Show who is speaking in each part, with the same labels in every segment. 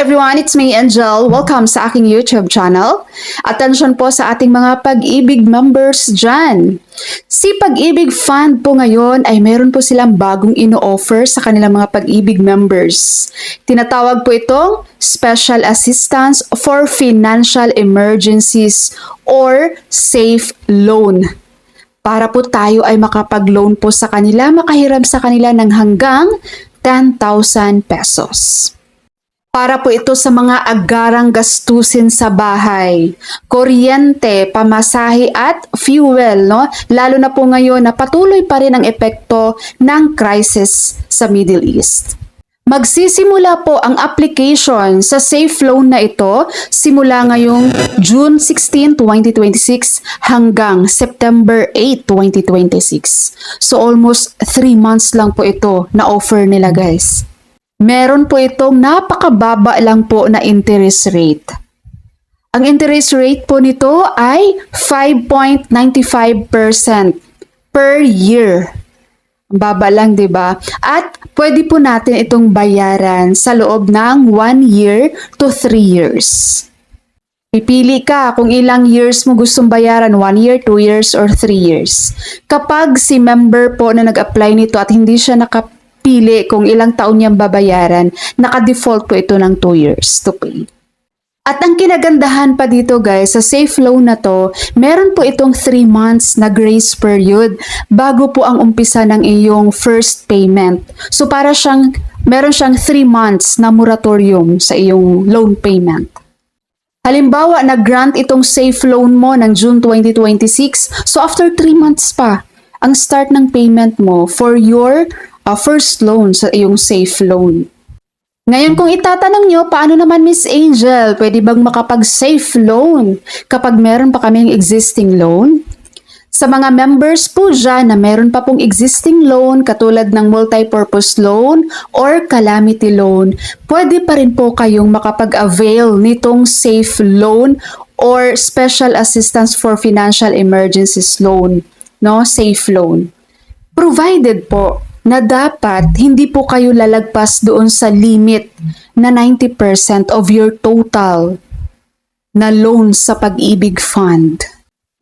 Speaker 1: everyone, it's me Angel. Welcome sa aking YouTube channel. Attention po sa ating mga Pag-ibig members dyan. Si Pag-ibig Fund po ngayon ay meron po silang bagong ino-offer sa kanilang mga Pag-ibig members. Tinatawag po itong Special Assistance for Financial Emergencies or Safe Loan. Para po tayo ay makapag-loan po sa kanila, makahiram sa kanila ng hanggang 10,000 pesos. Para po ito sa mga agarang gastusin sa bahay, kuryente, pamasahe at fuel, no? Lalo na po ngayon na patuloy pa rin ang epekto ng crisis sa Middle East. Magsisimula po ang application sa Safe Loan na ito simula ngayong June 16, 2026 hanggang September 8, 2026. So almost 3 months lang po ito na offer nila, guys. Meron po itong napakababa lang po na interest rate. Ang interest rate po nito ay 5.95% per year. Baba lang, 'di ba? At pwede po natin itong bayaran sa loob ng 1 year to 3 years. Pipili ka kung ilang years mo gustong bayaran, 1 year, 2 years, or 3 years. Kapag si member po na nag-apply nito at hindi siya nakapili kung ilang taon niyang babayaran, naka-default po ito ng 2 years to pay. At ang kinagandahan pa dito, guys, sa Safe Loan na to, meron po itong 3 months na grace period bago po ang umpisa ng iyong first payment. So meron siyang 3 months na moratorium sa iyong loan payment. Halimbawa, nag-grant itong Safe Loan mo ng June 2026, so after 3 months pa, ang start ng payment mo for your first loan sa iyong Safe Loan. Ngayon, kung itatanong nyo, paano naman Miss Angel, pwede bang makapag-safe loan kapag meron pa kaming existing loan? Sa mga members po dyan na meron pa pong existing loan katulad ng multi-purpose loan or calamity loan, pwede pa rin po kayong makapag-avail nitong safe loan or special assistance for financial emergencies loan, no? Safe loan. Provided po na dapat hindi po kayo lalagpas doon sa limit na 90% of your total na loan sa Pag-ibig Fund.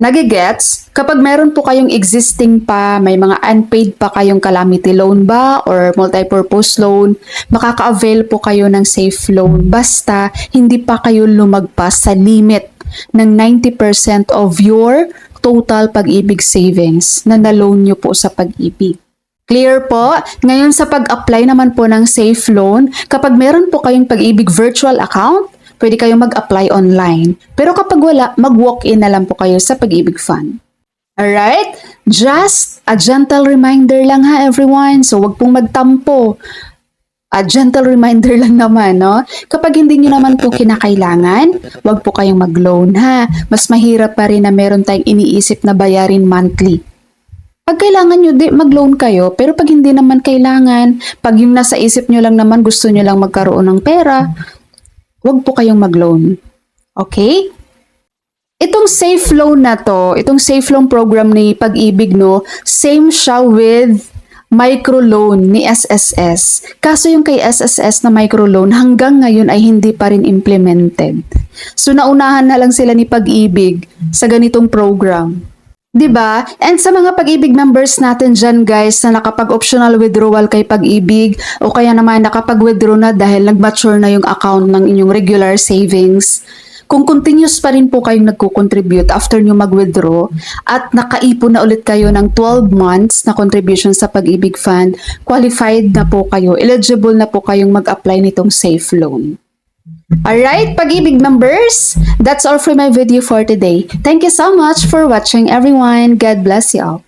Speaker 1: Nagigets? Kapag meron po kayong existing pa, may mga unpaid pa kayong calamity loan ba or multi-purpose loan, makaka-avail po kayo ng safe loan basta hindi pa kayo lumagpas sa limit ng 90% of your total Pag-ibig savings na na-loan nyo po sa Pag-ibig. Clear po? Ngayon sa pag-apply naman po ng safe loan, kapag meron po kayong Pag-ibig virtual account, pwede kayong mag-apply online. Pero kapag wala, mag-walk-in na lang po kayo sa Pag-ibig Fund. Alright? Just a gentle reminder lang ha, everyone. So wag pong magtampo. A gentle reminder lang naman, no? Kapag hindi nyo naman po kinakailangan, wag po kayong mag-loan ha. Mas mahirap pa rin na meron tayong iniisip na bayarin monthly. Pag kailangan nyo, mag-loan kayo. Pero pag hindi naman kailangan, pag yung nasa isip nyo lang naman, gusto nyo lang magkaroon ng pera, huwag po kayong mag-loan. Okay? Itong safe loan na to, itong safe loan program ni Pag-ibig, no, same siya with microloan ni SSS. Kaso yung kay SSS na microloan hanggang ngayon ay hindi pa rin implemented. So naunahan na lang sila ni Pag-ibig sa ganitong program. 'Di ba? And sa mga Pag-ibig members natin dyan, guys, na nakapag-optional withdrawal kay Pag-ibig o kaya naman nakapag-withdraw na dahil nag-mature na yung account ng inyong regular savings, kung continuous pa rin po kayong nagko-contribute after nyo mag-withdraw at nakaipon na ulit kayo ng 12 months na contribution sa Pag-ibig Fund, qualified na po kayo, eligible na po kayong mag-apply nitong safe loan. Alright, Pag-ibig members, that's all for my video for today. Thank you so much for watching, everyone. God bless you all.